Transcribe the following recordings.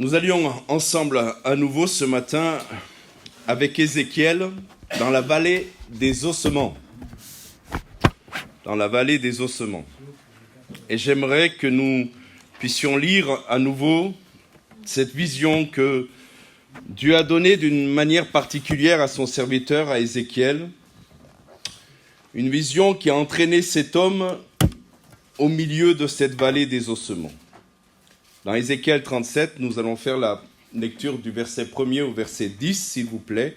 Nous allions ensemble à nouveau ce matin avec Ézéchiel dans la vallée des ossements. Dans la vallée des ossements. Et j'aimerais que nous puissions lire à nouveau cette vision que Dieu a donnée d'une manière particulière à son serviteur, à Ézéchiel. Une vision qui a entraîné cet homme au milieu de cette vallée des ossements. Dans Ézéchiel 37, nous allons faire la lecture du verset 1er au verset 10, s'il vous plaît.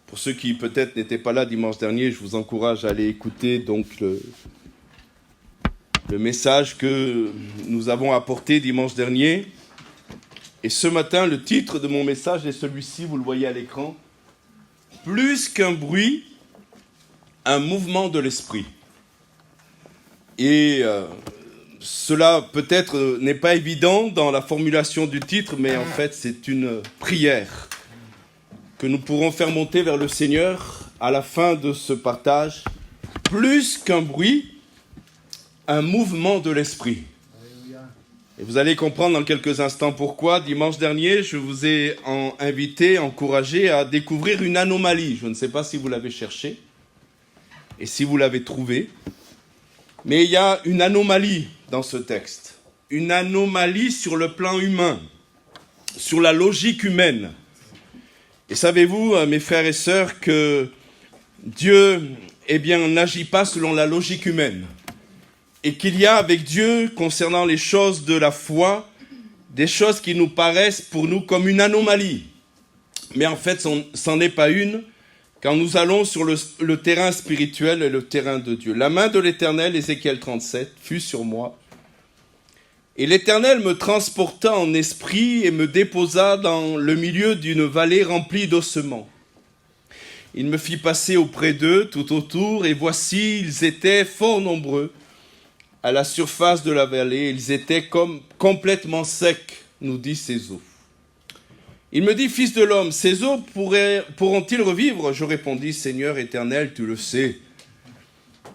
Pour ceux qui peut-être n'étaient pas là dimanche dernier, je vous encourage à aller écouter donc le message que nous avons apporté dimanche dernier. Et ce matin, le titre de mon message est celui-ci, vous le voyez à l'écran. Plus qu'un bruit, un mouvement de l'esprit. Et cela peut-être n'est pas évident dans la formulation du titre, mais en fait c'est une prière que nous pourrons faire monter vers le Seigneur à la fin de ce partage. Plus qu'un bruit, un mouvement de l'esprit. Et vous allez comprendre dans quelques instants pourquoi. Dimanche dernier, je vous ai invité, encouragé à découvrir une anomalie. Je ne sais pas si vous l'avez cherchée et si vous l'avez trouvée. Mais il y a une anomalie dans ce texte. Une anomalie sur le plan humain, sur la logique humaine. Et savez-vous, mes frères et sœurs, que Dieu, n'agit pas selon la logique humaine. Et qu'il y a avec Dieu, concernant les choses de la foi, des choses qui nous paraissent pour nous comme une anomalie. Mais en fait, ce n'en est pas une, quand nous allons sur le terrain spirituel et le terrain de Dieu. La main de l'Éternel, Ézéchiel 37, fut sur moi. Et l'Éternel me transporta en esprit et me déposa dans le milieu d'une vallée remplie d'ossements. Il me fit passer auprès d'eux tout autour, et voici, ils étaient fort nombreux. À la surface de la vallée, ils étaient comme complètement secs, nous dit ces eaux. Il me dit, fils de l'homme, ces eaux pourront-ils revivre? Je répondis, Seigneur éternel, tu le sais.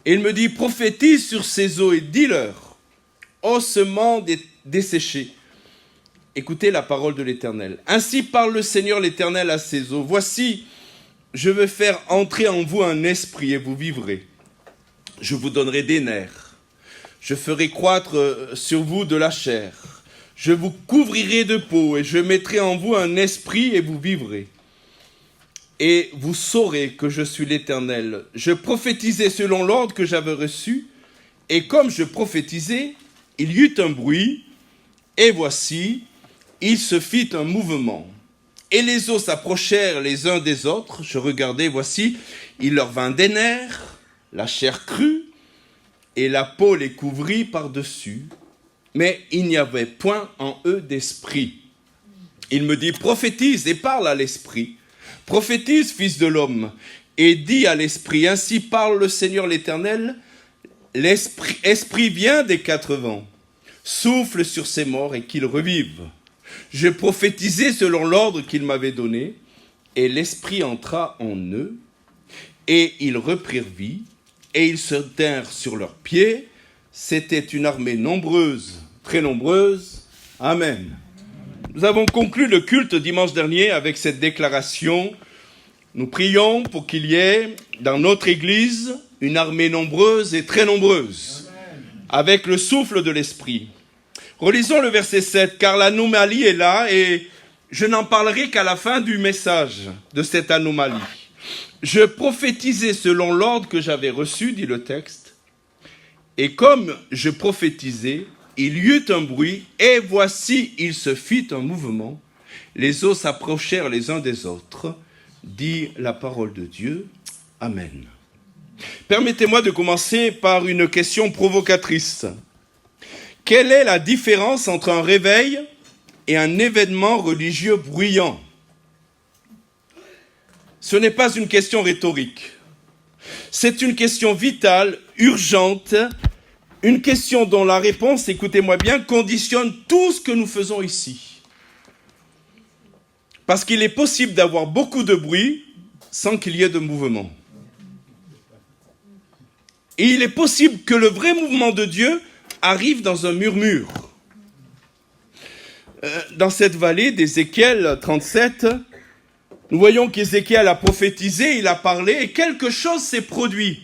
Et il me dit, prophétise sur ces eaux et dis-leur, ossements desséchés. Écoutez la parole de l'Éternel. Ainsi parle le Seigneur l'Éternel à ces eaux. Voici, je vais faire entrer en vous un esprit et vous vivrez. Je vous donnerai des nerfs. Je ferai croître sur vous de la chair. Je vous couvrirai de peau et je mettrai en vous un esprit et vous vivrez. Et vous saurez que je suis l'Éternel. Je prophétisais selon l'ordre que j'avais reçu. Et comme je prophétisais, il y eut un bruit. Et voici, il se fit un mouvement. Et les os s'approchèrent les uns des autres. Je regardais, voici, il leur vint des nerfs, la chair crue. Et la peau les couvrit par-dessus, mais il n'y avait point en eux d'esprit. Il me dit, prophétise et parle à l'esprit. Prophétise, fils de l'homme, et dis à l'esprit, ainsi parle le Seigneur l'Éternel, l'esprit vient des quatre vents, souffle sur ces morts et qu'ils revivent. Je prophétisais selon l'ordre qu'il m'avait donné, et l'esprit entra en eux, et ils reprirent vie. Et ils se tinrent sur leurs pieds. C'était une armée nombreuse, très nombreuse. Amen. Nous avons conclu le culte dimanche dernier avec cette déclaration. Nous prions pour qu'il y ait dans notre Église une armée nombreuse et très nombreuse, avec le souffle de l'Esprit. Relisons le verset 7, car l'anomalie est là et je n'en parlerai qu'à la fin du message de cette anomalie. Je prophétisais selon l'ordre que j'avais reçu, dit le texte, et comme je prophétisais, il y eut un bruit, et voici, il se fit un mouvement. Les os s'approchèrent les uns des autres, dit la parole de Dieu. Amen. Permettez-moi de commencer par une question provocatrice. Quelle est la différence entre un réveil et un événement religieux bruyant ? Ce n'est pas une question rhétorique. C'est une question vitale, urgente, une question dont la réponse, écoutez-moi bien, conditionne tout ce que nous faisons ici. Parce qu'il est possible d'avoir beaucoup de bruit sans qu'il y ait de mouvement. Et il est possible que le vrai mouvement de Dieu arrive dans un murmure. dans cette vallée d'Ézéchiel 37, nous voyons qu'Ézéchiel a prophétisé, il a parlé, et quelque chose s'est produit.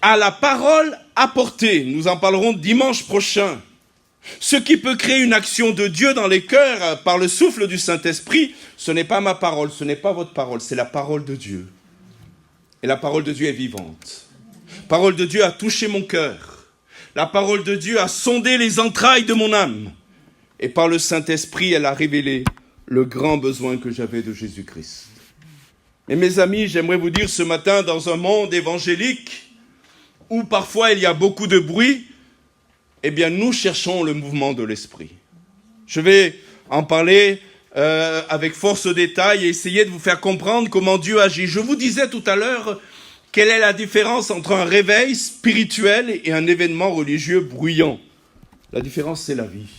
À la parole apportée, nous en parlerons dimanche prochain. Ce qui peut créer une action de Dieu dans les cœurs par le souffle du Saint-Esprit, ce n'est pas ma parole, ce n'est pas votre parole, c'est la parole de Dieu. Et la parole de Dieu est vivante. La parole de Dieu a touché mon cœur. La parole de Dieu a sondé les entrailles de mon âme. Et par le Saint-Esprit, elle a révélé le grand besoin que j'avais de Jésus-Christ. Et mes amis, j'aimerais vous dire ce matin, dans un monde évangélique, où parfois il y a beaucoup de bruit, eh bien nous cherchons le mouvement de l'Esprit. Je vais en parler avec force au détail et essayer de vous faire comprendre comment Dieu agit. Je vous disais tout à l'heure, quelle est la différence entre un réveil spirituel et un événement religieux bruyant? La différence, c'est la vie.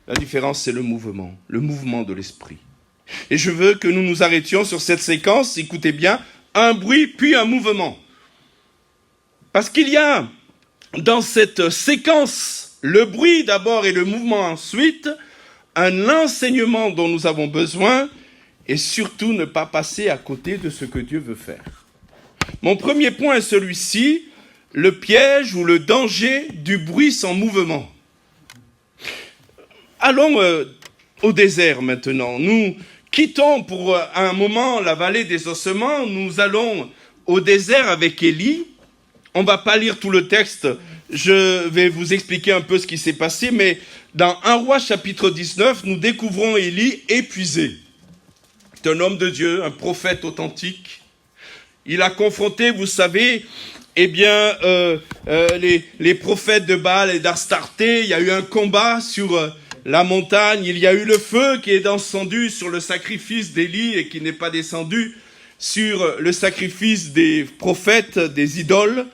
La différence, c'est le mouvement de l'Esprit. Et je veux que nous nous arrêtions sur cette séquence, écoutez bien, un bruit puis un mouvement. Parce qu'il y a dans cette séquence, le bruit d'abord et le mouvement ensuite, un enseignement dont nous avons besoin et surtout ne pas passer à côté de ce que Dieu veut faire. Mon premier point est celui-ci, le piège ou le danger du bruit sans mouvement. Allons au désert maintenant. Nous quittons pour un moment la vallée des ossements. Nous allons au désert avec Élie. On ne va pas lire tout le texte. Je vais vous expliquer un peu ce qui s'est passé. Mais dans 1 Roi chapitre 19, nous découvrons Élie épuisé. C'est un homme de Dieu, un prophète authentique. Il a confronté, vous savez, les prophètes de Baal et d'Astarté. Il y a eu un combat sur la montagne. Il y a eu le feu qui est descendu sur le sacrifice d'Élie et qui n'est pas descendu sur le sacrifice des prophètes, des idoles.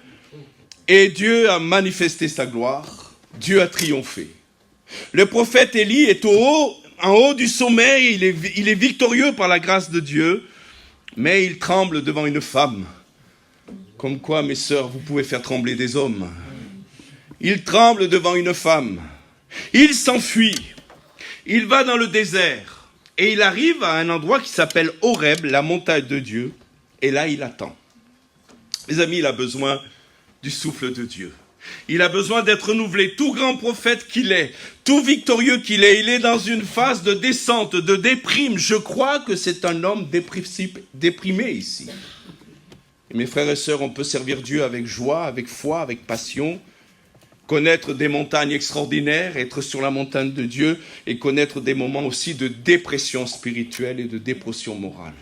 Et Dieu a manifesté sa gloire. Dieu a triomphé. Le prophète Élie est en haut du sommet. Il est victorieux par la grâce de Dieu. Mais il tremble devant une femme. Comme quoi, mes sœurs, vous pouvez faire trembler des hommes. Il tremble devant une femme. Il s'enfuit. Il va dans le désert. Et il arrive à un endroit qui s'appelle Horeb, la montagne de Dieu. Et là, il attend. Mes amis, il a besoin du souffle de Dieu. Il a besoin d'être renouvelé. Tout grand prophète qu'il est, tout victorieux qu'il est, il est dans une phase de descente, de déprime. Je crois que c'est un homme déprimé ici. Et mes frères et sœurs, on peut servir Dieu avec joie, avec foi, avec passion, connaître des montagnes extraordinaires, être sur la montagne de Dieu et connaître des moments aussi de dépression spirituelle et de dépression morale.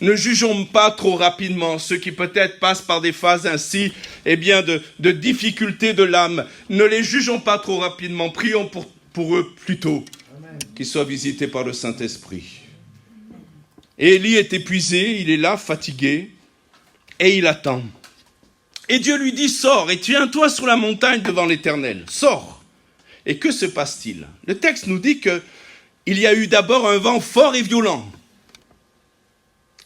Ne jugeons pas trop rapidement ceux qui peut-être passent par des phases ainsi, de difficultés de l'âme. Ne les jugeons pas trop rapidement. Prions pour eux plutôt, qu'ils soient visités par le Saint-Esprit. Et Élie est épuisé, il est là, fatigué, et il attend. Et Dieu lui dit, sors et tiens-toi sur la montagne devant l'Éternel. Sors. Et que se passe-t-il? Le texte nous dit qu'il y a eu d'abord un vent fort et violent.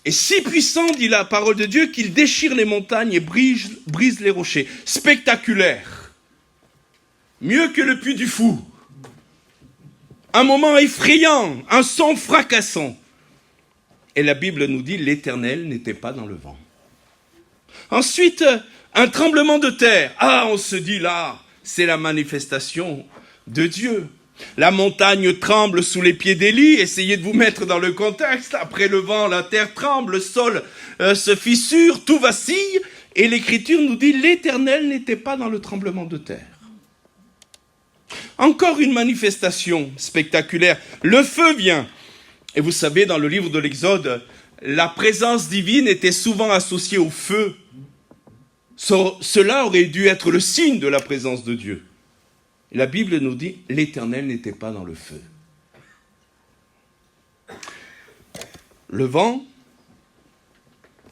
Et si puissant, dit la parole de Dieu, qu'il déchire les montagnes et brise les rochers. Spectaculaire. Mieux que le puits du fou. Un moment effrayant, un son fracassant. Et la Bible nous dit, l'Éternel n'était pas dans le vent. Ensuite, un tremblement de terre. Ah, on se dit là, c'est la manifestation de Dieu. La montagne tremble sous les pieds d'Élie. Essayez de vous mettre dans le contexte. Après le vent, la terre tremble, le sol se fissure, tout vacille. Et l'Écriture nous dit, l'Éternel n'était pas dans le tremblement de terre. Encore une manifestation spectaculaire. Le feu vient. Et vous savez, dans le livre de l'Exode, la présence divine était souvent associée au feu. Cela aurait dû être le signe de la présence de Dieu. Et la Bible nous dit, l'Éternel n'était pas dans le feu. Le vent,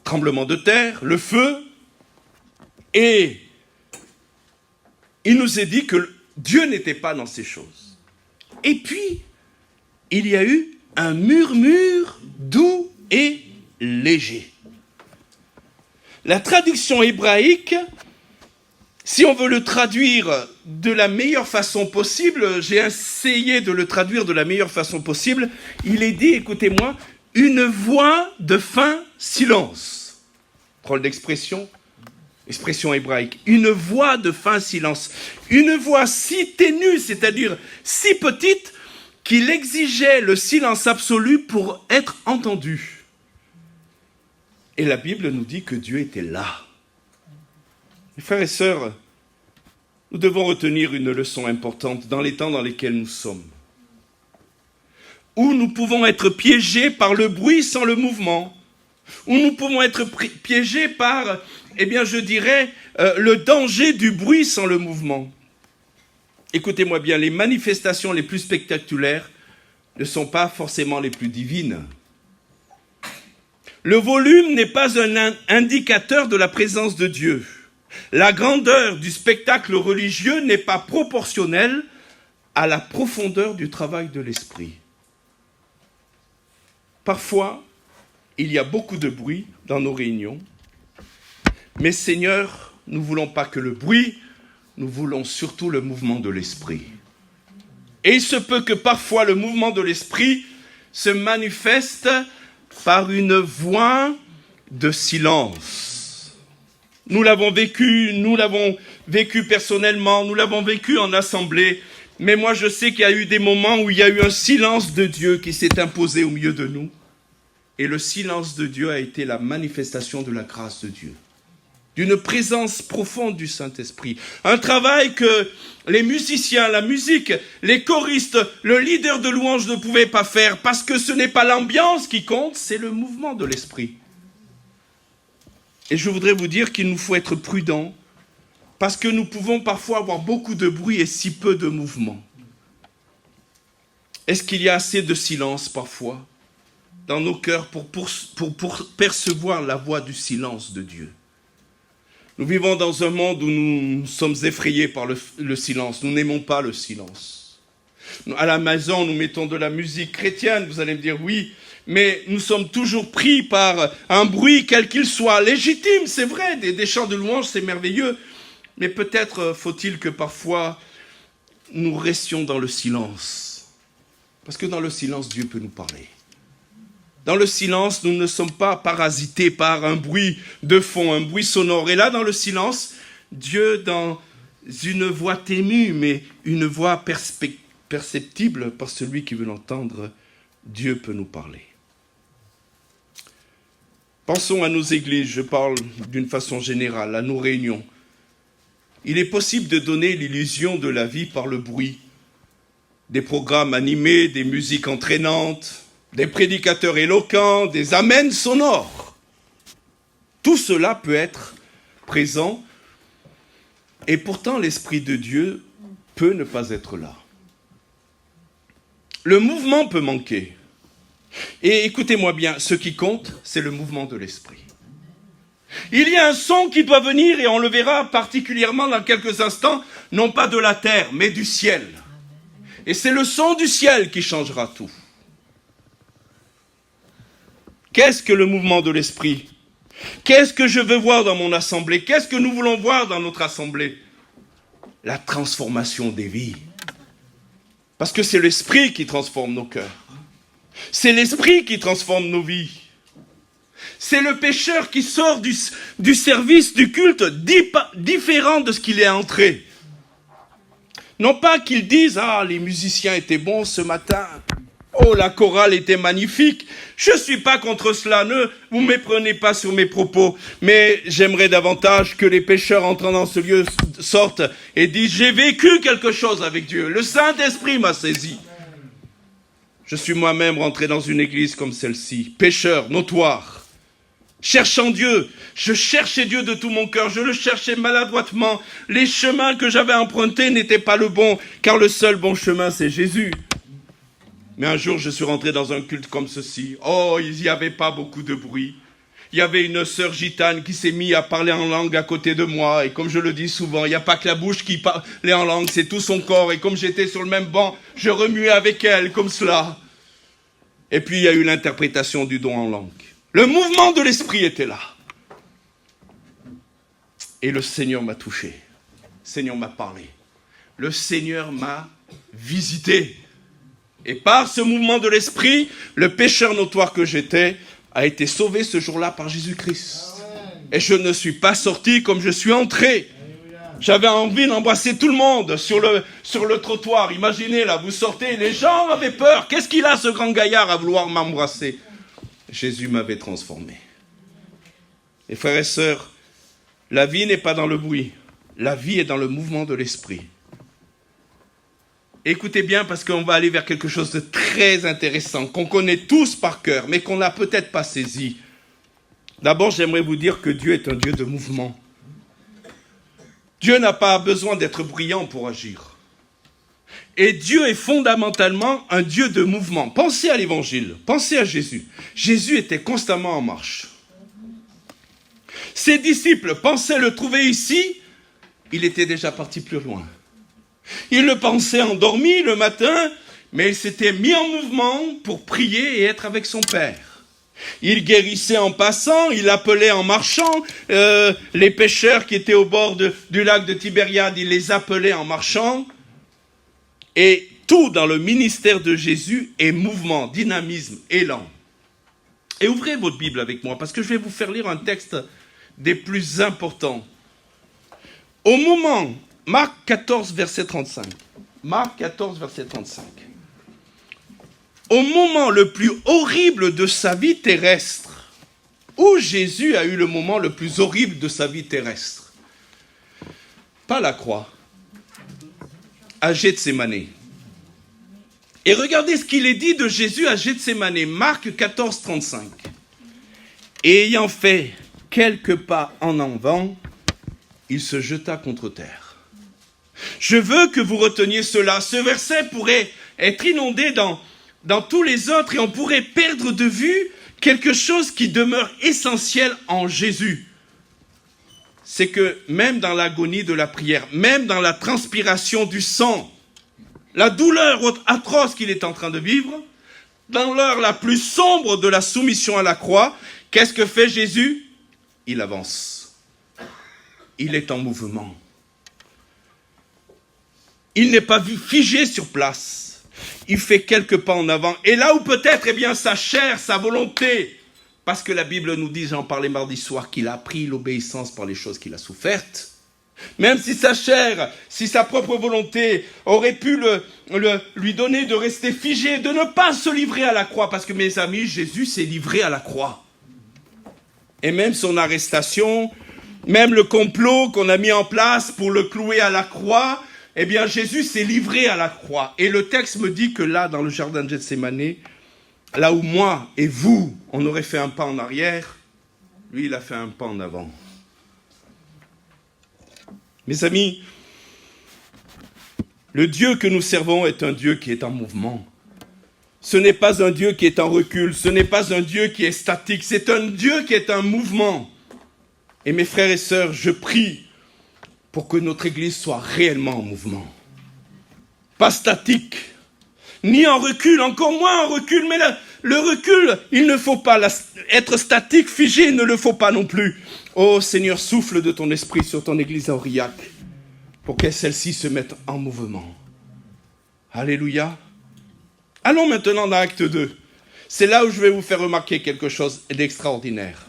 tremblement de terre, le feu, et il nous est dit que Dieu n'était pas dans ces choses. Et puis, il y a eu un murmure doux et léger. La traduction hébraïque, Si on veut le traduire de la meilleure façon possible, j'ai essayé de le traduire de la meilleure façon possible, il est dit, écoutez-moi, une voix de fin silence. Drôle d'expression, expression hébraïque. Une voix de fin silence. Une voix si ténue, c'est-à-dire si petite, qu'il exigeait le silence absolu pour être entendu. Et la Bible nous dit que Dieu était là. Mes frères et sœurs, nous devons retenir une leçon importante dans les temps dans lesquels nous sommes. Où nous pouvons être piégés par le bruit sans le mouvement. Où nous pouvons être piégés par, le danger du bruit sans le mouvement. Écoutez-moi bien, les manifestations les plus spectaculaires ne sont pas forcément les plus divines. Le volume n'est pas un indicateur de la présence de Dieu. La grandeur du spectacle religieux n'est pas proportionnelle à la profondeur du travail de l'esprit. Parfois, il y a beaucoup de bruit dans nos réunions, mais Seigneur, nous ne voulons pas que le bruit, nous voulons surtout le mouvement de l'esprit. Et il se peut que parfois le mouvement de l'esprit se manifeste par une voix de silence. Nous l'avons vécu personnellement, nous l'avons vécu en assemblée, mais moi je sais qu'il y a eu des moments où il y a eu un silence de Dieu qui s'est imposé au milieu de nous. Et le silence de Dieu a été la manifestation de la grâce de Dieu, d'une présence profonde du Saint-Esprit. Un travail que les musiciens, la musique, les choristes, le leader de louange ne pouvaient pas faire, parce que ce n'est pas l'ambiance qui compte, c'est le mouvement de l'Esprit. Et je voudrais vous dire qu'il nous faut être prudents, parce que nous pouvons parfois avoir beaucoup de bruit et si peu de mouvement. Est-ce qu'il y a assez de silence parfois dans nos cœurs pour percevoir la voix du silence de Dieu? Nous vivons dans un monde où nous sommes effrayés par le silence. Nous n'aimons pas le silence. À la maison, nous mettons de la musique chrétienne. Vous allez me dire oui, mais nous sommes toujours pris par un bruit, quel qu'il soit. Légitime, c'est vrai, des chants de louange, c'est merveilleux. Mais peut-être faut-il que parfois, nous restions dans le silence. Parce que dans le silence, Dieu peut nous parler. Dans le silence, nous ne sommes pas parasités par un bruit de fond, un bruit sonore. Et là, dans le silence, Dieu, dans une voix ténue, mais une voix perceptible par celui qui veut l'entendre, Dieu peut nous parler. Pensons à nos églises, je parle d'une façon générale, à nos réunions. Il est possible de donner l'illusion de la vie par le bruit. Des programmes animés, des musiques entraînantes, des prédicateurs éloquents, des amens sonores. Tout cela peut être présent et pourtant l'Esprit de Dieu peut ne pas être là. Le mouvement peut manquer. Et écoutez-moi bien, ce qui compte, c'est le mouvement de l'Esprit. Il y a un son qui doit venir et on le verra particulièrement dans quelques instants, non pas de la terre, mais du ciel. Et c'est le son du ciel qui changera tout. Qu'est-ce que le mouvement de l'esprit? Qu'est-ce que je veux voir dans mon assemblée? Qu'est-ce que nous voulons voir dans notre assemblée? La transformation des vies. Parce que c'est l'esprit qui transforme nos cœurs. C'est l'esprit qui transforme nos vies. C'est le pécheur qui sort du service, du culte, différent de ce qu'il est entré. Non pas qu'ils disent « Ah, les musiciens étaient bons ce matin ». Oh, la chorale était magnifique. Je ne suis pas contre cela, ne vous méprenez pas sur mes propos. Mais j'aimerais davantage que les pécheurs entrant dans ce lieu sortent et disent « J'ai vécu quelque chose avec Dieu. Le Saint-Esprit m'a saisi. » Je suis moi-même rentré dans une église comme celle-ci, pécheur, notoire, cherchant Dieu. Je cherchais Dieu de tout mon cœur, je le cherchais maladroitement. Les chemins que j'avais empruntés n'étaient pas le bon, car le seul bon chemin, c'est Jésus. Mais un jour, je suis rentré dans un culte comme ceci. Oh, il n'y avait pas beaucoup de bruit. Il y avait une sœur gitane qui s'est mise à parler en langue à côté de moi. Et comme je le dis souvent, il n'y a pas que la bouche qui parlait en langue, c'est tout son corps. Et comme j'étais sur le même banc, je remuais avec elle comme cela. Et puis, il y a eu l'interprétation du don en langue. Le mouvement de l'esprit était là. Et le Seigneur m'a touché. Seigneur m'a parlé. Le Seigneur m'a visité. Et par ce mouvement de l'esprit, le pécheur notoire que j'étais a été sauvé ce jour-là par Jésus-Christ. Et je ne suis pas sorti comme je suis entré. J'avais envie d'embrasser tout le monde sur le trottoir. Imaginez là, vous sortez, les gens avaient peur. Qu'est-ce qu'il a ce grand gaillard à vouloir m'embrasser? Jésus m'avait transformé. Et frères et sœurs, la vie n'est pas dans le bruit. La vie est dans le mouvement de l'esprit. Écoutez bien parce qu'on va aller vers quelque chose de très intéressant, qu'on connaît tous par cœur, mais qu'on n'a peut-être pas saisi. D'abord, j'aimerais vous dire que Dieu est un Dieu de mouvement. Dieu n'a pas besoin d'être brillant pour agir. Et Dieu est fondamentalement un Dieu de mouvement. Pensez à l'Évangile, pensez à Jésus. Jésus était constamment en marche. Ses disciples pensaient le trouver ici, il était déjà parti plus loin. Il le pensait endormi le matin, mais il s'était mis en mouvement pour prier et être avec son Père. Il guérissait en passant, il appelait en marchant. Les pêcheurs qui étaient au bord du lac de Tibériade, il les appelait en marchant. Et tout dans le ministère de Jésus est mouvement, dynamisme, élan. Et ouvrez votre Bible avec moi, parce que je vais vous faire lire un texte des plus importants. Au moment, Marc 14, verset 35. Marc 14, verset 35. Au moment le plus horrible de sa vie terrestre, où Jésus a eu le moment le plus horrible de sa vie terrestre, pas la croix, à Gethsémane. Et regardez ce qu'il est dit de Jésus à Gethsémane, Marc 14, 35. Et ayant fait quelques pas en avant, il se jeta contre terre. Je veux que vous reteniez cela. Ce verset pourrait être inondé dans tous les autres et on pourrait perdre de vue quelque chose qui demeure essentiel en Jésus. C'est que même dans l'agonie de la prière, même dans la transpiration du sang, la douleur atroce qu'il est en train de vivre, dans l'heure la plus sombre de la soumission à la croix, qu'est-ce que fait Jésus? Il avance. Il est en mouvement. Il n'est pas figé sur place. Il fait quelques pas en avant. Et là où peut-être, sa chair, sa volonté, parce que la Bible nous dit, j'en parlais mardi soir, qu'il a appris l'obéissance par les choses qu'il a souffertes. Même si sa chair, si sa propre volonté aurait pu lui donner de rester figé, de ne pas se livrer à la croix, parce que mes amis, Jésus s'est livré à la croix. Et même son arrestation, même le complot qu'on a mis en place pour le clouer à la croix, Jésus s'est livré à la croix. Et le texte me dit que là, dans le jardin de Gethsémane, là où moi et vous, on aurait fait un pas en arrière, lui, il a fait un pas en avant. Mes amis, le Dieu que nous servons est un Dieu qui est en mouvement. Ce n'est pas un Dieu qui est en recul, ce n'est pas un Dieu qui est statique, c'est un Dieu qui est en mouvement. Et mes frères et sœurs, je prie pour que notre Église soit réellement en mouvement. Pas statique, ni en recul, encore moins en recul, mais le recul, il ne faut pas être statique, figé, il ne le faut pas non plus. Oh Seigneur, souffle de ton esprit sur ton Église à Aurillac, pour que celle-ci se mette en mouvement. Alléluia. Allons maintenant dans Acte 2. C'est là où je vais vous faire remarquer quelque chose d'extraordinaire.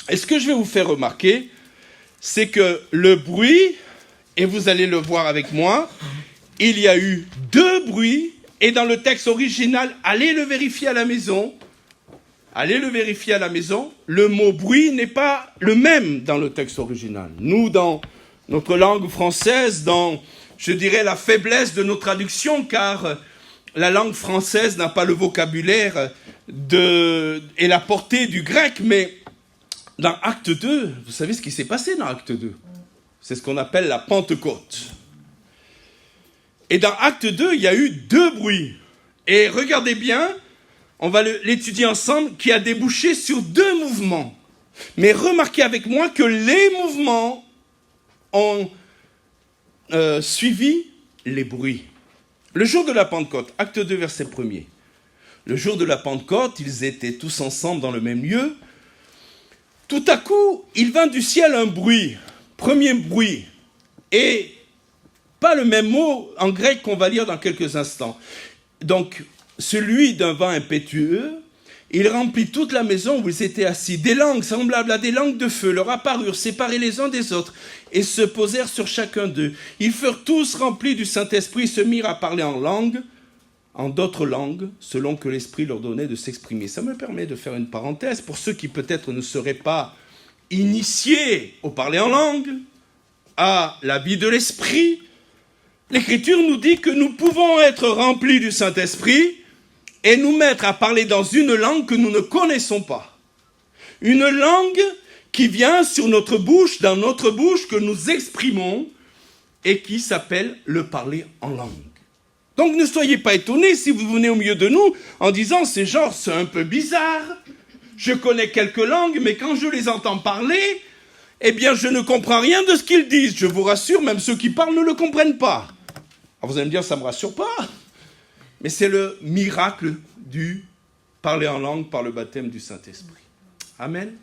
Et ce que je vais vous faire remarquer, c'est que le bruit, et vous allez le voir avec moi, il y a eu 2 bruits, et dans le texte original, allez le vérifier à la maison, le mot bruit n'est pas le même dans le texte original. Nous, dans notre langue française, dans, je dirais, la faiblesse de nos traductions, car la langue française n'a pas le vocabulaire et la portée du grec, mais dans Acte 2, vous savez ce qui s'est passé dans Acte 2? C'est ce qu'on appelle la Pentecôte. Et dans Acte 2, il y a eu 2 bruits. Et regardez bien, on va l'étudier ensemble, qui a débouché sur 2 mouvements. Mais remarquez avec moi que les mouvements ont suivi les bruits. Le jour de la Pentecôte, Acte 2, verset 1er. Le jour de la Pentecôte, ils étaient tous ensemble dans le même lieu. Tout à coup, il vint du ciel un bruit, premier bruit, Et pas le même mot en grec qu'on va lire dans quelques instants. Donc, celui d'un vent impétueux, il remplit toute la maison où ils étaient assis. Des langues semblables à des langues de feu leur apparurent, séparées les uns des autres, et se posèrent sur chacun d'eux. Ils furent tous remplis du Saint-Esprit, se mirent à parler en langue, en d'autres langues, selon que l'Esprit leur donnait de s'exprimer. Ça me permet de faire une parenthèse pour ceux qui peut-être ne seraient pas initiés au parler en langue, à la vie de l'Esprit. L'Écriture nous dit que nous pouvons être remplis du Saint-Esprit et nous mettre à parler dans une langue que nous ne connaissons pas. Une langue qui vient sur notre bouche, dans notre bouche, que nous exprimons et qui s'appelle le parler en langue. Donc ne soyez pas étonnés si vous venez au milieu de nous en disant « c'est un peu bizarre, je connais quelques langues, mais quand je les entends parler, eh bien je ne comprends rien de ce qu'ils disent. Je vous rassure, même ceux qui parlent ne le comprennent pas. » Alors vous allez me dire « ça ne me rassure pas ». Mais c'est le miracle du parler en langue par le baptême du Saint-Esprit. Amen.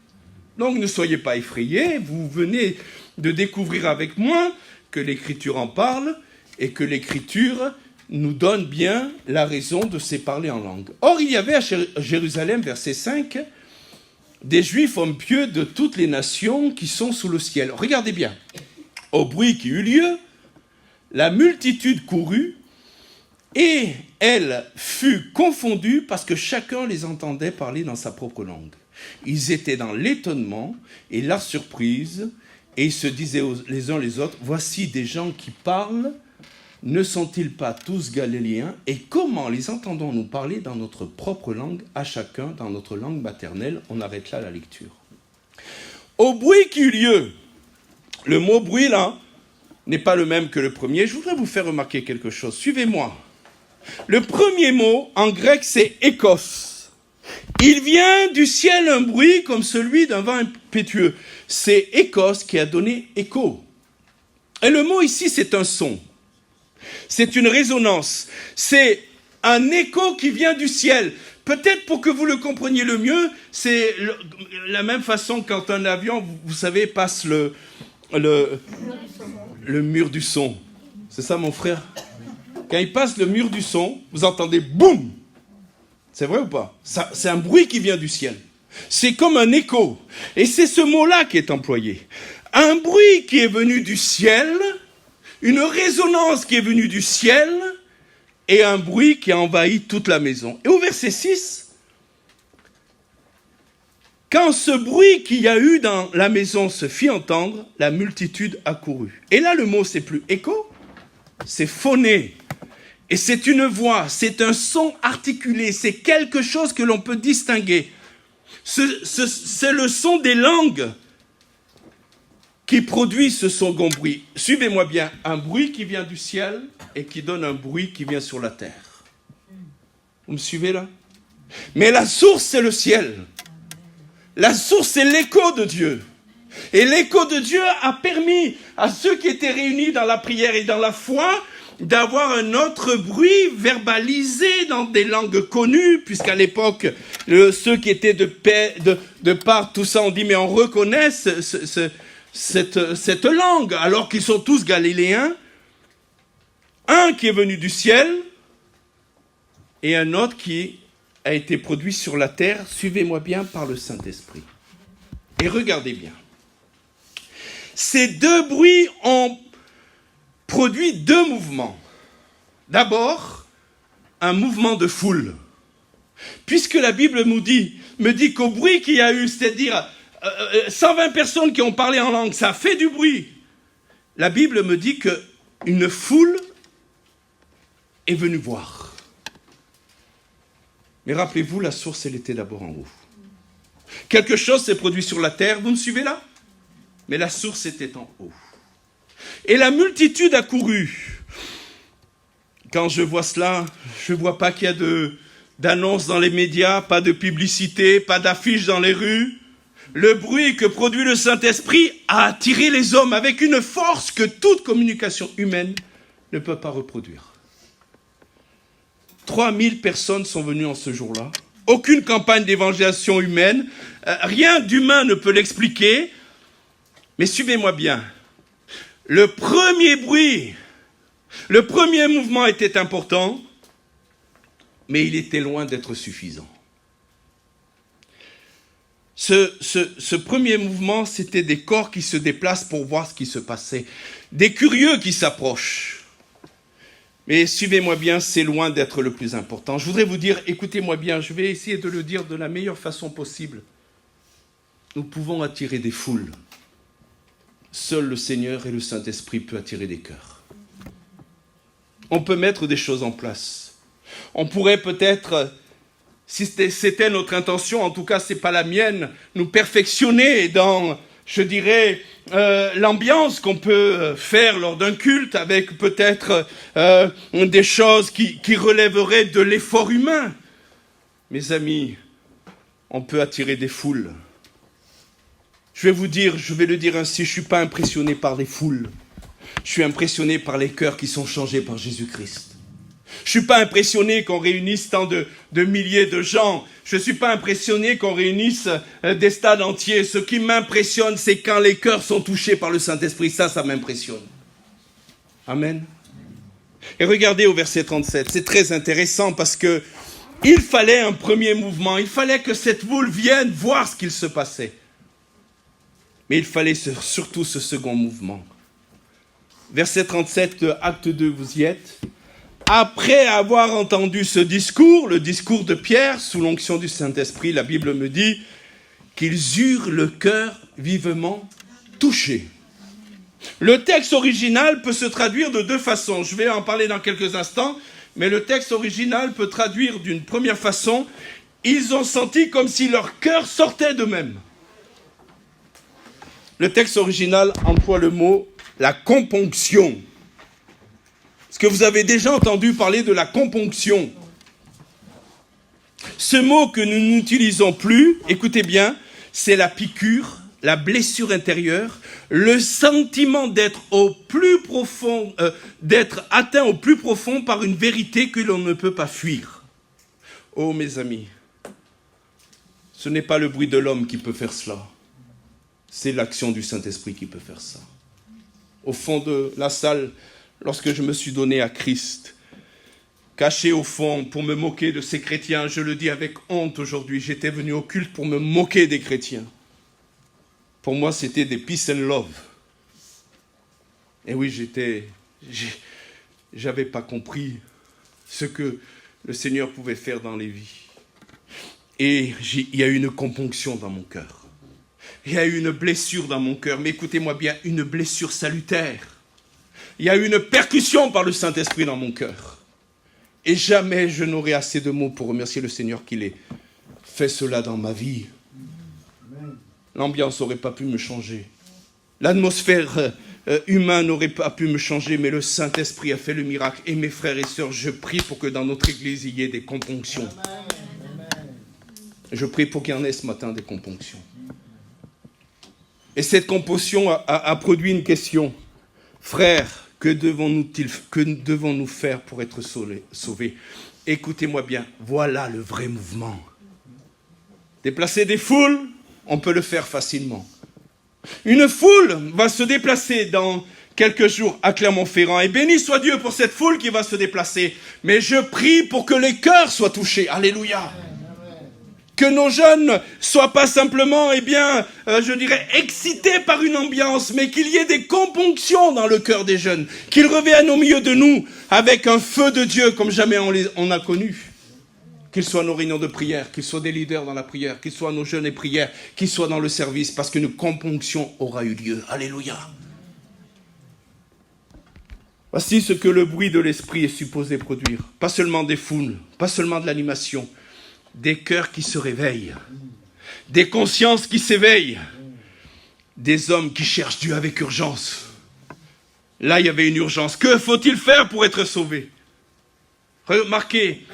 Donc ne soyez pas effrayés, vous venez de découvrir avec moi que l'Écriture en parle et que l'Écriture nous donne bien la raison de ces parler en langue. Or, il y avait à Jérusalem, verset 5, des Juifs hommes pieux de toutes les nations qui sont sous le ciel. Regardez bien. Au bruit qui eut lieu, la multitude courut, et elle fut confondue parce que chacun les entendait parler dans sa propre langue. Ils étaient dans l'étonnement et la surprise, et ils se disaient les uns les autres, « Voici des gens qui parlent, ne sont-ils pas tous galiléens? Et comment les entendons-nous parler dans notre propre langue, à chacun dans notre langue maternelle ?» On arrête là la lecture. Au bruit qui eut lieu, le mot « bruit » là n'est pas le même que le premier. Je voudrais vous faire remarquer quelque chose. Suivez-moi. Le premier mot, en grec, c'est « ékos ». Il vient du ciel un bruit comme celui d'un vent impétueux. C'est « ékos » qui a donné « écho ». Et le mot ici, c'est un son. C'est une résonance. C'est un écho qui vient du ciel. Peut-être pour que vous le compreniez le mieux, c'est la même façon quand un avion, vous savez, passe le mur du son. C'est ça, mon frère? Quand il passe le mur du son, vous entendez boum. C'est vrai ou pas? C'est un bruit qui vient du ciel. C'est comme un écho. Et c'est ce mot-là qui est employé. Un bruit qui est venu du ciel, une résonance qui est venue du ciel, et un bruit qui a envahi toute la maison. Et au verset 6, quand ce bruit qu'il y a eu dans la maison se fit entendre, la multitude accourut. Et là, le mot, c'est plus écho, c'est phoné. Et c'est une voix, c'est un son articulé, c'est quelque chose que l'on peut distinguer. C'est le son des langues qui produit ce second bruit. Suivez-moi bien, un bruit qui vient du ciel et qui donne un bruit qui vient sur la terre. Vous me suivez là? Mais la source, c'est le ciel. La source, c'est l'écho de Dieu. Et l'écho de Dieu a permis à ceux qui étaient réunis dans la prière et dans la foi d'avoir un autre bruit verbalisé dans des langues connues, puisqu'à l'époque, ceux qui étaient de part, tout ça, on dit, mais on reconnaît cette langue, alors qu'ils sont tous galiléens. Un qui est venu du ciel, et un autre qui a été produit sur la terre, suivez-moi bien, par le Saint-Esprit. Et regardez bien. Ces deux bruits ont produit deux mouvements. D'abord, un mouvement de foule. Puisque la Bible me dit qu'au bruit qu'il y a eu, c'est-à-dire 120 personnes qui ont parlé en langue, ça a fait du bruit. La Bible me dit qu'une foule est venue voir. Mais rappelez-vous, la source, elle était d'abord en haut. Quelque chose s'est produit sur la terre, vous me suivez là? Mais la source était en haut. Et la multitude a couru. Quand je vois cela, je ne vois pas qu'il y a d'annonces dans les médias, pas de publicité, pas d'affiches dans les rues. Le bruit que produit le Saint-Esprit a attiré les hommes avec une force que toute communication humaine ne peut pas reproduire. 3000 personnes sont venues en ce jour-là. Aucune campagne d'évangélisation humaine. Rien d'humain ne peut l'expliquer. Mais suivez-moi bien. le premier bruit, le premier mouvement était important, mais il était loin d'être suffisant. Ce premier mouvement, c'était des corps qui se déplacent pour voir ce qui se passait, des curieux qui s'approchent. Mais suivez-moi bien, c'est loin d'être le plus important. Je voudrais vous dire, écoutez-moi bien, je vais essayer de le dire de la meilleure façon possible. Nous pouvons attirer des foules. Seul le Seigneur et le Saint-Esprit peuvent attirer des cœurs. On peut mettre des choses en place. On pourrait peut-être, si c'était notre intention, en tout cas ce n'est pas la mienne, nous perfectionner dans, je dirais, l'ambiance qu'on peut faire lors d'un culte avec peut-être des choses qui relèveraient de l'effort humain. Mes amis, on peut attirer des foules. Je vais le dire ainsi, je ne suis pas impressionné par les foules. Je suis impressionné par les cœurs qui sont changés par Jésus-Christ. Je ne suis pas impressionné qu'on réunisse tant de milliers de gens. Je ne suis pas impressionné qu'on réunisse des stades entiers. Ce qui m'impressionne, c'est quand les cœurs sont touchés par le Saint-Esprit. Ça m'impressionne. Amen. Et regardez au verset 37, c'est très intéressant parce que il fallait un premier mouvement. Il fallait que cette foule vienne voir ce qu'il se passait. Mais il fallait surtout ce second mouvement. Verset 37, acte 2, vous y êtes. Après avoir entendu ce discours, le discours de Pierre, sous l'onction du Saint-Esprit, la Bible me dit qu'ils eurent le cœur vivement touché. Le texte original peut se traduire de deux façons. Je vais en parler dans quelques instants, mais le texte original peut traduire d'une première façon. Ils ont senti comme si leur cœur sortait d'eux-mêmes. Le texte original emploie le mot « la componction ». Est-ce que vous avez déjà entendu parler de la componction? Ce mot que nous n'utilisons plus, écoutez bien, c'est la piqûre, la blessure intérieure, le sentiment d'être d'être atteint au plus profond par une vérité que l'on ne peut pas fuir. Oh mes amis, ce n'est pas le bruit de l'homme qui peut faire cela. C'est l'action du Saint-Esprit qui peut faire ça. Au fond de la salle, lorsque je me suis donné à Christ, caché au fond pour me moquer de ces chrétiens, je le dis avec honte aujourd'hui, j'étais venu au culte pour me moquer des chrétiens. Pour moi, c'était des peace and love. Et oui, j'avais pas compris ce que le Seigneur pouvait faire dans les vies. Et il y a eu une componction dans mon cœur. Il y a eu une blessure dans mon cœur, mais écoutez-moi bien, une blessure salutaire. Il y a eu une percussion par le Saint-Esprit dans mon cœur. Et jamais je n'aurai assez de mots pour remercier le Seigneur qu'il ait fait cela dans ma vie. L'ambiance n'aurait pas pu me changer. L'atmosphère humaine n'aurait pas pu me changer, mais le Saint-Esprit a fait le miracle. Et mes frères et sœurs, je prie pour que dans notre église, il y ait des componctions. Je prie pour qu'il y en ait ce matin des componctions. Et cette composition a produit une question. Frères, que devons-nous faire pour être sauvés? Écoutez-moi bien, voilà le vrai mouvement. Déplacer des foules, on peut le faire facilement. Une foule va se déplacer dans quelques jours à Clermont-Ferrand. Et béni soit Dieu pour cette foule qui va se déplacer. Mais je prie pour que les cœurs soient touchés. Alléluia. Que nos jeunes soient pas simplement, excités par une ambiance, mais qu'il y ait des componctions dans le cœur des jeunes, qu'ils reviennent au milieu de nous avec un feu de Dieu comme jamais on a connu. Qu'ils soient nos réunions de prière, qu'ils soient des leaders dans la prière, qu'ils soient nos jeunes et prières, qu'ils soient dans le service, parce qu'une componction aura eu lieu. Alléluia. Voici ce que le bruit de l'esprit est supposé produire. Pas seulement des foules, pas seulement de l'animation, des cœurs qui se réveillent, des consciences qui s'éveillent, des hommes qui cherchent Dieu avec urgence. Là, il y avait une urgence. Que faut-il faire pour être sauvé? Remarquez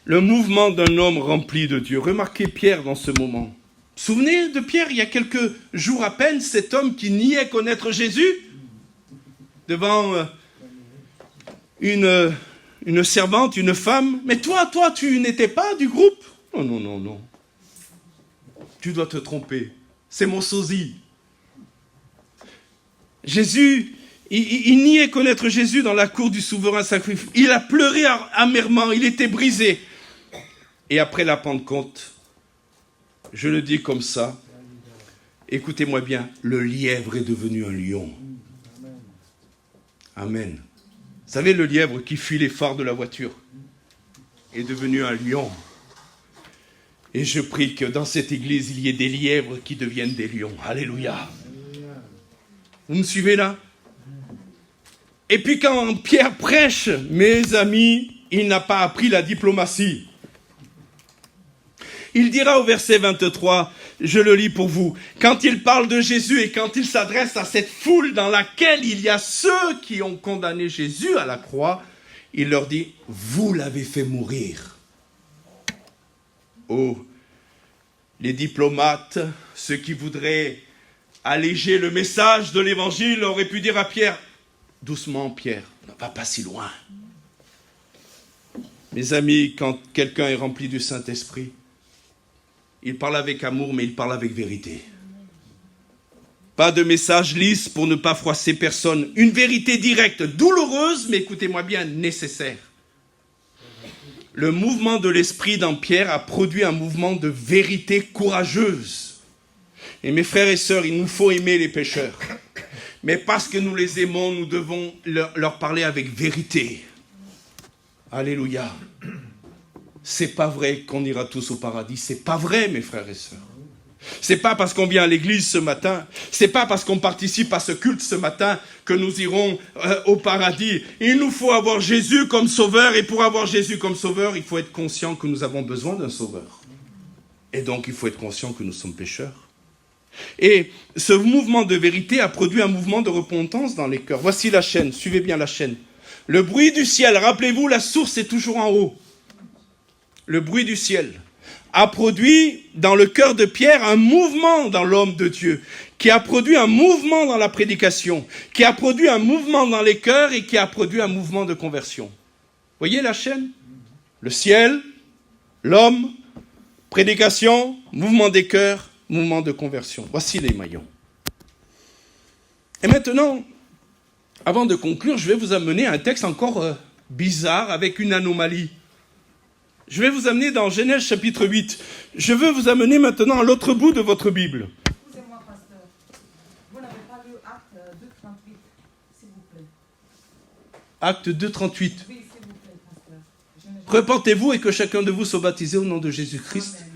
le mouvement d'un homme rempli de Dieu. Remarquez Pierre dans ce moment. Souvenez de Pierre, il y a quelques jours à peine, cet homme qui niait connaître Jésus devant une servante, une femme. Mais toi, tu n'étais pas du groupe? Non. Tu dois te tromper. C'est mon sosie. Jésus, il niait connaître Jésus dans la cour du souverain sacrifice. Il a pleuré amèrement, il était brisé. Et après la Pentecôte, je le dis comme ça, écoutez-moi bien, le lièvre est devenu un lion. Amen. Vous savez, le lièvre qui fuit les phares de la voiture est devenu un lion. Et je prie que dans cette église, il y ait des lièvres qui deviennent des lions. Alléluia. Vous me suivez là? Et puis quand Pierre prêche, mes amis, il n'a pas appris la diplomatie. Il dira au verset 23, je le lis pour vous, quand il parle de Jésus et quand il s'adresse à cette foule dans laquelle il y a ceux qui ont condamné Jésus à la croix, il leur dit, vous l'avez fait mourir. Oh, les diplomates, ceux qui voudraient alléger le message de l'évangile, auraient pu dire à Pierre, doucement Pierre, ne va pas si loin. Mes amis, quand quelqu'un est rempli du Saint-Esprit, il parle avec amour, mais il parle avec vérité. Pas de message lisse pour ne pas froisser personne. Une vérité directe, douloureuse, mais écoutez-moi bien, nécessaire. Le mouvement de l'Esprit dans Pierre a produit un mouvement de vérité courageuse. Et mes frères et sœurs, il nous faut aimer les pécheurs. Mais parce que nous les aimons, nous devons leur parler avec vérité. Alléluia. C'est pas vrai qu'on ira tous au paradis. C'est pas vrai, mes frères et sœurs. C'est pas parce qu'on vient à l'église ce matin, c'est pas parce qu'on participe à ce culte ce matin que nous irons au paradis. Il nous faut avoir Jésus comme sauveur, et pour avoir Jésus comme sauveur, il faut être conscient que nous avons besoin d'un sauveur. Et donc il faut être conscient que nous sommes pécheurs. Et ce mouvement de vérité a produit un mouvement de repentance dans les cœurs. Voici la chaîne, suivez bien la chaîne. Le bruit du ciel, rappelez-vous, la source est toujours en haut. Le bruit du ciel a produit dans le cœur de Pierre un mouvement dans l'homme de Dieu, qui a produit un mouvement dans la prédication, qui a produit un mouvement dans les cœurs et qui a produit un mouvement de conversion. Voyez la chaîne? Le ciel, l'homme, prédication, mouvement des cœurs, mouvement de conversion. Voici les maillons. Et maintenant, avant de conclure, je vais vous amener à un texte encore bizarre avec une anomalie. Je vais vous amener dans Genèse chapitre 8. Je veux vous amener maintenant à l'autre bout de votre Bible. Excusez-moi, pasteur. Vous n'avez pas lu Acte 2.38, s'il vous plaît. Acte 2.38. Oui, s'il vous plaît, pasteur. Repentez-vous et que chacun de vous soit baptisé au nom de Jésus-Christ. Amen.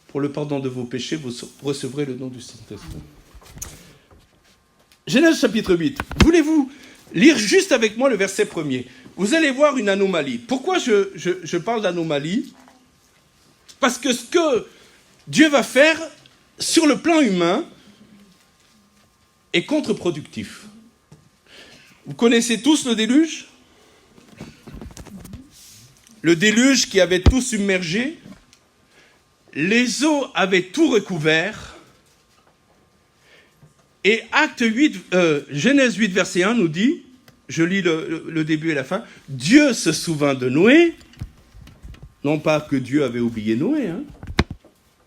Pour le pardon de vos péchés, vous recevrez le don du Saint-Esprit. Genèse chapitre 8. Voulez-vous lire juste avec moi le verset 1er? Vous allez voir une anomalie. Pourquoi je parle d'anomalie? Parce que ce que Dieu va faire sur le plan humain est contre-productif. Vous connaissez tous le déluge? Le déluge qui avait tout submergé. Les eaux avaient tout recouvert. Et Genèse 8, verset 1 nous dit, je lis le début et la fin, Dieu se souvint de Noé, non pas que Dieu avait oublié Noé,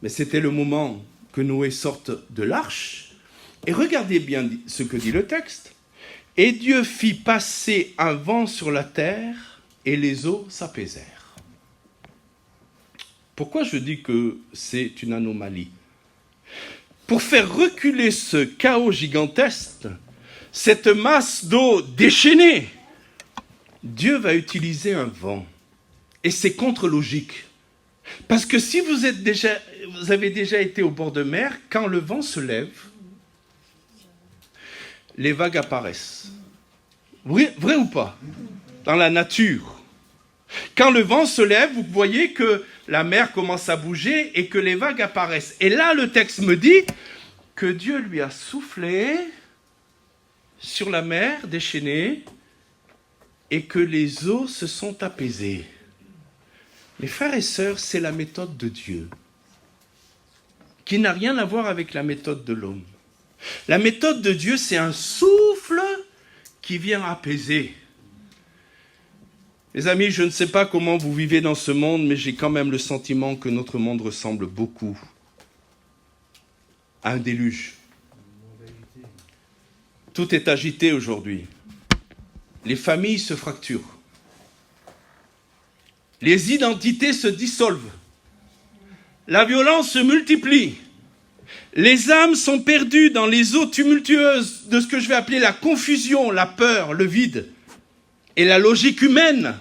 mais c'était le moment que Noé sorte de l'arche. Et regardez bien ce que dit le texte. Et Dieu fit passer un vent sur la terre et les eaux s'apaisèrent. Pourquoi je dis que c'est une anomalie? Pour faire reculer ce chaos gigantesque, cette masse d'eau déchaînée, Dieu va utiliser un vent. Et c'est contre-logique. Parce que si vous avez déjà été au bord de mer, quand le vent se lève, les vagues apparaissent. Vrai ou pas? Dans la nature. Quand le vent se lève, vous voyez que la mer commence à bouger et que les vagues apparaissent. Et là, le texte me dit que Dieu lui a soufflé sur la mer déchaînée et que les eaux se sont apaisées. Mes frères et sœurs, c'est la méthode de Dieu qui n'a rien à voir avec la méthode de l'homme. La méthode de Dieu, c'est un souffle qui vient apaiser. Mes amis, je ne sais pas comment vous vivez dans ce monde, mais j'ai quand même le sentiment que notre monde ressemble beaucoup à un déluge. Tout est agité aujourd'hui. Les familles se fracturent. Les identités se dissolvent. La violence se multiplie. Les âmes sont perdues dans les eaux tumultueuses de ce que je vais appeler la confusion, la peur, le vide et la logique humaine.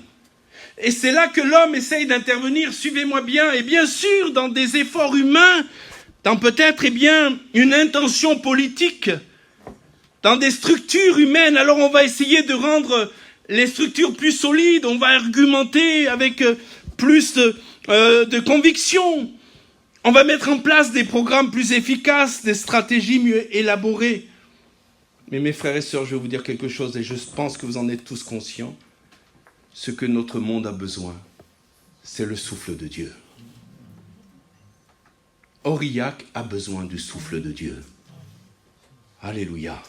Et c'est là que l'homme essaye d'intervenir, suivez-moi bien, et bien sûr dans des efforts humains, dans peut-être une intention politique, dans des structures humaines. Alors on va essayer de rendre les structures plus solides, on va argumenter avec plus de conviction. On va mettre en place des programmes plus efficaces, des stratégies mieux élaborées. Mais mes frères et sœurs, je vais vous dire quelque chose, et je pense que vous en êtes tous conscients. Ce que notre monde a besoin, c'est le souffle de Dieu. Aurillac a besoin du souffle de Dieu. Alléluia.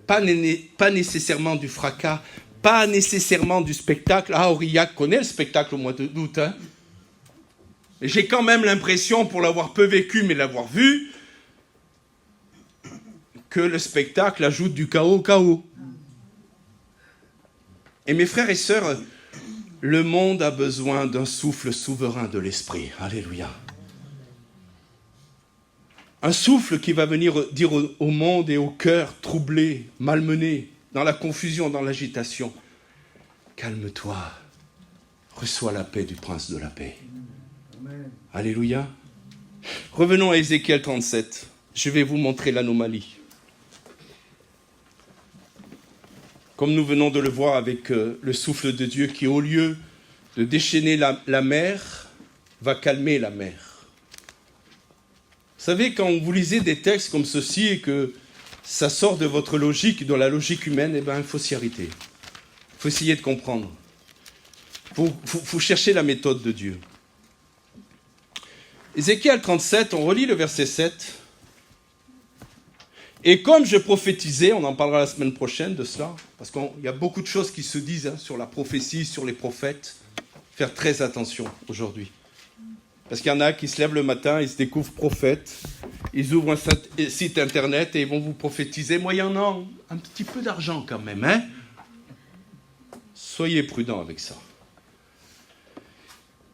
Pas nécessairement du fracas, pas nécessairement du spectacle. Ah, Aurillac connaît le spectacle au mois d'août, hein. Et j'ai quand même l'impression, pour l'avoir peu vécu, mais l'avoir vu, que le spectacle ajoute du chaos au chaos. Et mes frères et sœurs, le monde a besoin d'un souffle souverain de l'esprit. Alléluia. Un souffle qui va venir dire au monde et au cœur troublé, malmené, dans la confusion, dans l'agitation, calme-toi, reçois la paix du prince de la paix. Amen. Alléluia. Revenons à Ézéchiel 37. Je vais vous montrer l'anomalie. Comme nous venons de le voir avec le souffle de Dieu qui, au lieu de déchaîner la mer, va calmer la mer. Vous savez, quand vous lisez des textes comme ceci et que ça sort de votre logique, de la logique humaine, eh bien, il faut s'y arrêter. Il faut essayer de comprendre. Il faut chercher la méthode de Dieu. Ézéchiel 37, on relit le verset 7. Et comme je prophétisais, on en parlera la semaine prochaine de cela, parce qu'il y a beaucoup de choses qui se disent sur la prophétie, sur les prophètes. Faire très attention aujourd'hui. Parce qu'il y en a qui se lèvent le matin, ils se découvrent prophètes, ils ouvrent un site internet et ils vont vous prophétiser. Moyennant un petit peu d'argent quand même, hein. Soyez prudents avec ça.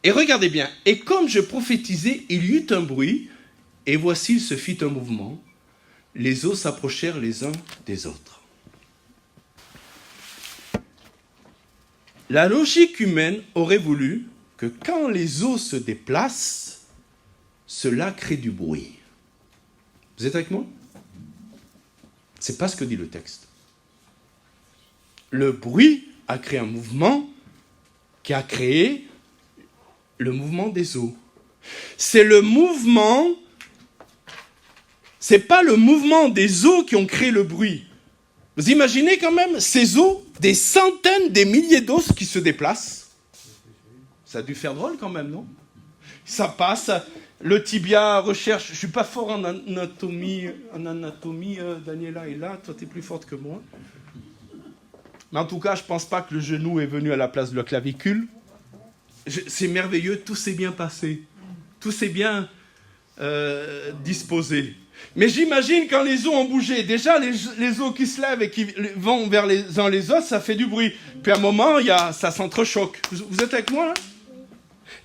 Et regardez bien, et comme je prophétisais, il y eut un bruit, et voici, il se fit un mouvement. Les eaux s'approchèrent les uns des autres. La logique humaine aurait voulu que quand les eaux se déplacent, cela crée du bruit. Vous êtes avec moi? C'est pas ce que dit le texte. Le bruit a créé un mouvement qui a créé le mouvement des eaux. C'est le mouvement, c'est pas le mouvement des eaux qui ont créé le bruit. Vous imaginez quand même ces eaux, des centaines, des milliers d'os qui se déplacent. Ça a dû faire drôle quand même, non? Ça passe, le tibia recherche, je ne suis pas fort en anatomie, Daniela est là, toi tu es plus forte que moi. Mais en tout cas, je ne pense pas que le genou est venu à la place de la clavicule. C'est merveilleux, tout s'est bien passé. Tout s'est bien disposé. Mais j'imagine quand les os ont bougé, déjà les os qui se lèvent et qui vont vers les uns les autres, ça fait du bruit. Puis à un moment, ça s'entrechoque. Vous êtes avec moi là?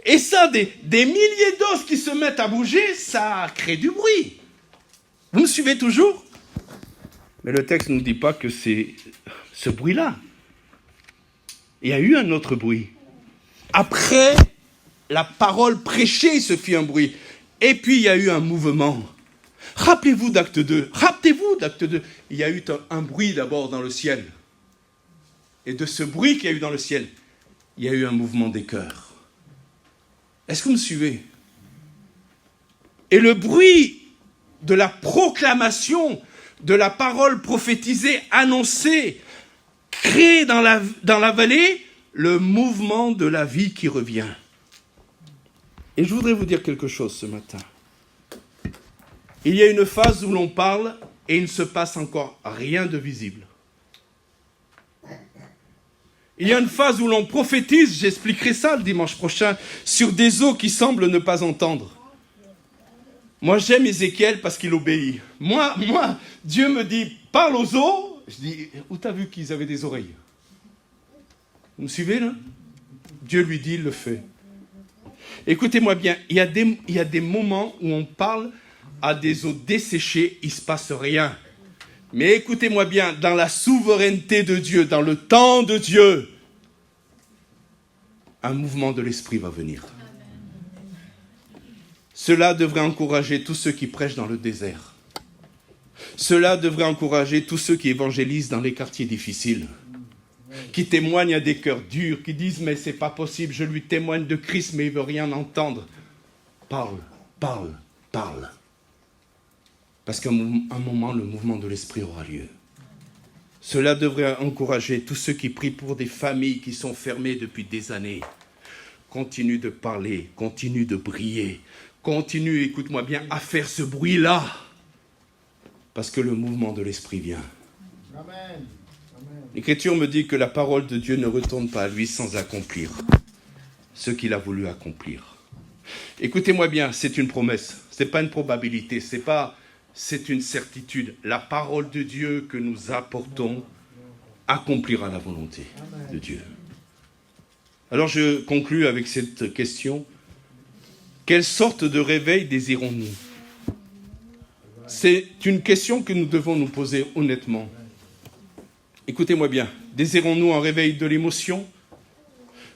Et ça, des milliers d'os qui se mettent à bouger, ça crée du bruit. Vous me suivez toujours? Mais le texte ne nous dit pas que c'est ce bruit-là. Il y a eu un autre bruit. Après la parole prêchée, il se fit un bruit. Et puis il y a eu un mouvement. Rappelez-vous d'Acte 2. Il y a eu un bruit d'abord dans le ciel. Et de ce bruit qu'il y a eu dans le ciel, il y a eu un mouvement des cœurs. Est-ce que vous me suivez? Et le bruit de la proclamation, de la parole prophétisée, annoncée, crée dans la vallée le mouvement de la vie qui revient. Et je voudrais vous dire quelque chose ce matin. Il y a une phase où l'on parle et il ne se passe encore rien de visible. Il y a une phase où l'on prophétise, j'expliquerai ça le dimanche prochain, sur des eaux qui semblent ne pas entendre. Moi, j'aime Ézéchiel parce qu'il obéit. Moi, Dieu me dit, parle aux eaux. Je dis, où t'as vu qu'ils avaient des oreilles? Vous me suivez là? Dieu lui dit, il le fait. Écoutez-moi bien, il y a des moments où on parle à des eaux desséchées, il ne se passe rien. Mais écoutez-moi bien, dans la souveraineté de Dieu, dans le temps de Dieu, un mouvement de l'esprit va venir. Cela devrait encourager tous ceux qui prêchent dans le désert. Cela devrait encourager tous ceux qui évangélisent dans les quartiers difficiles, qui témoignent à des cœurs durs, qui disent « mais c'est pas possible, je lui témoigne de Christ, mais il veut rien entendre. » Parle, parle, parle. Parce qu'à un moment, le mouvement de l'esprit aura lieu. Cela devrait encourager tous ceux qui prient pour des familles qui sont fermées depuis des années. Continue de parler, continue de briller, continue, écoute-moi bien, à faire ce bruit-là. Parce que le mouvement de l'esprit vient. Amen. L'Écriture me dit que la parole de Dieu ne retourne pas à lui sans accomplir ce qu'il a voulu accomplir. Écoutez-moi bien, c'est une promesse, ce n'est pas une probabilité, c'est une certitude. La parole de Dieu que nous apportons accomplira la volonté de Dieu. Alors je conclus avec cette question. Quelle sorte de réveil désirons-nous? C'est une question que nous devons nous poser honnêtement. Écoutez-moi bien, désirons-nous un réveil de l'émotion?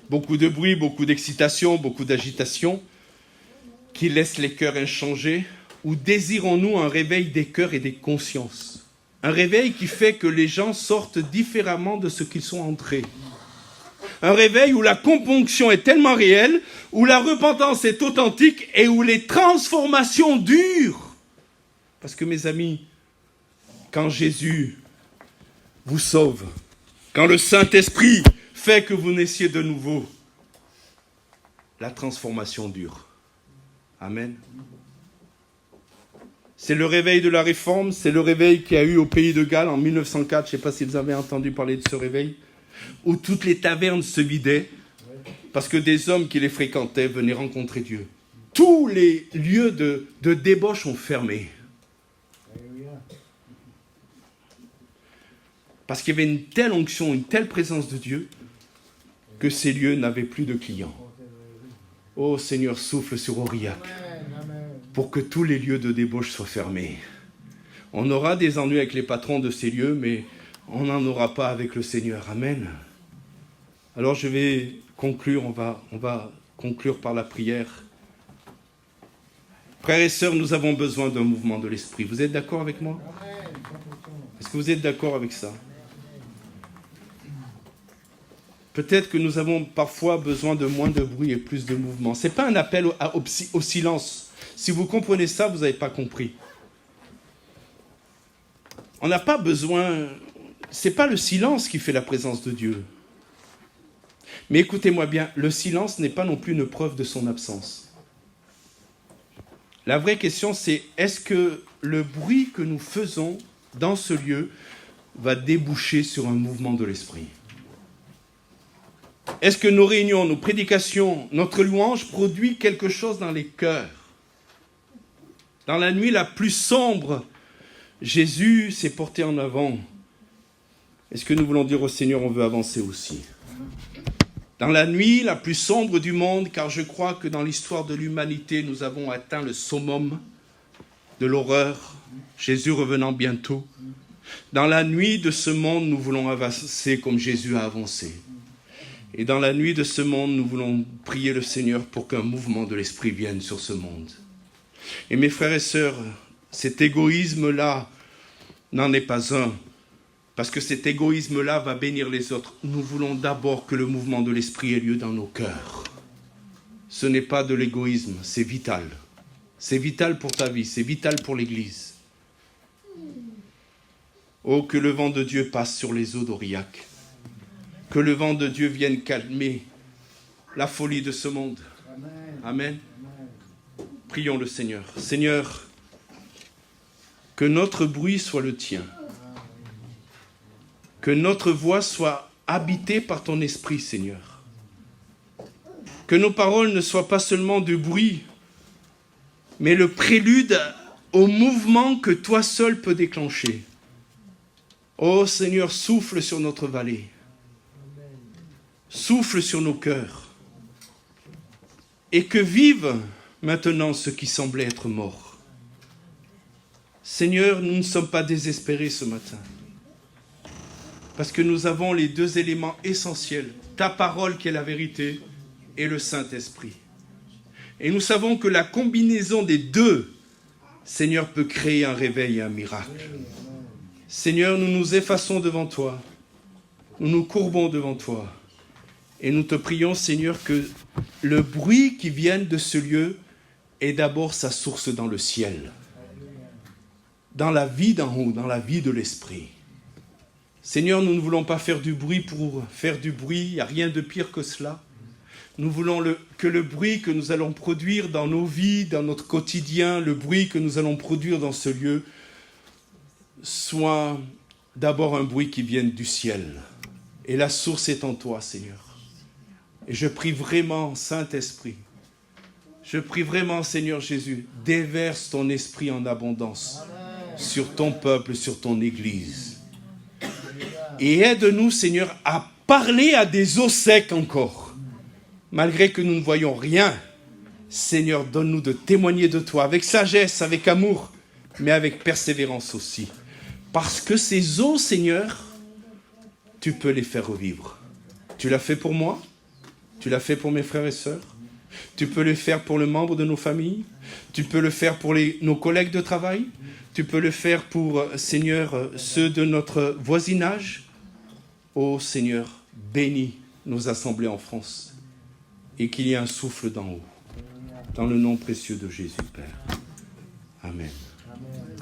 Beaucoup de bruit, beaucoup d'excitation, beaucoup d'agitation qui laisse les cœurs inchangés? Ou désirons-nous un réveil des cœurs et des consciences? Un réveil qui fait que les gens sortent différemment de ce qu'ils sont entrés. Un réveil où la componction est tellement réelle, où la repentance est authentique et où les transformations durent. Parce que mes amis, quand Jésus vous sauve, quand le Saint-Esprit fait que vous naissiez de nouveau, la transformation dure. Amen. C'est le réveil de la Réforme, c'est le réveil qu'il y a eu au pays de Galles en 1904, je ne sais pas si vous avez entendu parler de ce réveil, où toutes les tavernes se vidaient, parce que des hommes qui les fréquentaient venaient rencontrer Dieu. Tous les lieux de débauche ont fermé. Parce qu'il y avait une telle onction, une telle présence de Dieu, que ces lieux n'avaient plus de clients. Oh Seigneur, souffle sur Aurillac, pour que tous les lieux de débauche soient fermés. On aura des ennuis avec les patrons de ces lieux, mais on n'en aura pas avec le Seigneur. Amen. Alors je vais conclure, on va conclure par la prière. Frères et sœurs, nous avons besoin d'un mouvement de l'esprit. Vous êtes d'accord avec moi? Est-ce que vous êtes d'accord avec ça? Peut-être que nous avons parfois besoin de moins de bruit et plus de mouvement. Ce n'est pas un appel au silence. Si vous comprenez ça, vous n'avez pas compris. On n'a pas besoin... Ce n'est pas le silence qui fait la présence de Dieu. Mais écoutez-moi bien, le silence n'est pas non plus une preuve de son absence. La vraie question, c'est est-ce que le bruit que nous faisons dans ce lieu va déboucher sur un mouvement de l'esprit? Est-ce que nos réunions, nos prédications, notre louange produit quelque chose dans les cœurs? Dans la nuit la plus sombre, Jésus s'est porté en avant. Est-ce que nous voulons dire au Seigneur, on veut avancer aussi? Dans la nuit la plus sombre du monde, car je crois que dans l'histoire de l'humanité, nous avons atteint le summum de l'horreur, Jésus revenant bientôt. Dans la nuit de ce monde, nous voulons avancer comme Jésus a avancé. Et dans la nuit de ce monde, nous voulons prier le Seigneur pour qu'un mouvement de l'Esprit vienne sur ce monde. Et mes frères et sœurs, cet égoïsme-là n'en est pas un, parce que cet égoïsme-là va bénir les autres. Nous voulons d'abord que le mouvement de l'Esprit ait lieu dans nos cœurs. Ce n'est pas de l'égoïsme, c'est vital. C'est vital pour ta vie, c'est vital pour l'Église. Oh, que le vent de Dieu passe sur les eaux d'Aurillac. Que le vent de Dieu vienne calmer la folie de ce monde. Amen. Prions le Seigneur. Seigneur, que notre bruit soit le tien. Que notre voix soit habitée par ton esprit, Seigneur. Que nos paroles ne soient pas seulement de bruit, mais le prélude au mouvement que toi seul peux déclencher. Ô Seigneur, souffle sur notre vallée. Souffle sur nos cœurs. Et que vive maintenant ce qui semblait être mort. Seigneur, nous ne sommes pas désespérés ce matin. Parce que nous avons les deux éléments essentiels. Ta parole qui est la vérité et le Saint-Esprit. Et nous savons que la combinaison des deux, Seigneur, peut créer un réveil et un miracle. Seigneur, nous nous effaçons devant toi. Nous nous courbons devant toi. Et nous te prions, Seigneur, que le bruit qui vienne de ce lieu ait d'abord sa source dans le ciel. Dans la vie d'en haut, dans la vie de l'Esprit. Seigneur, nous ne voulons pas faire du bruit pour faire du bruit. Il n'y a rien de pire que cela. Nous voulons que le bruit que nous allons produire dans nos vies, dans notre quotidien, le bruit que nous allons produire dans ce lieu, soit d'abord un bruit qui vienne du ciel. Et la source est en toi, Seigneur. Et je prie vraiment, Saint-Esprit, je prie vraiment, Seigneur Jésus, déverse ton esprit en abondance sur ton peuple, sur ton Église. Et aide-nous, Seigneur, à parler à des eaux secs encore. Malgré que nous ne voyons rien, Seigneur, donne-nous de témoigner de toi, avec sagesse, avec amour, mais avec persévérance aussi. Parce que ces eaux, Seigneur, tu peux les faire revivre. Tu l'as fait pour moi, tu l'as fait pour mes frères et sœurs, tu peux le faire pour le membre de nos familles, tu peux le faire pour nos collègues de travail, tu peux le faire pour, Seigneur, ceux de notre voisinage. Ô Seigneur, bénis nos assemblées en France. Et qu'il y ait un souffle d'en haut. Dans le nom précieux de Jésus, Père. Amen. Amen.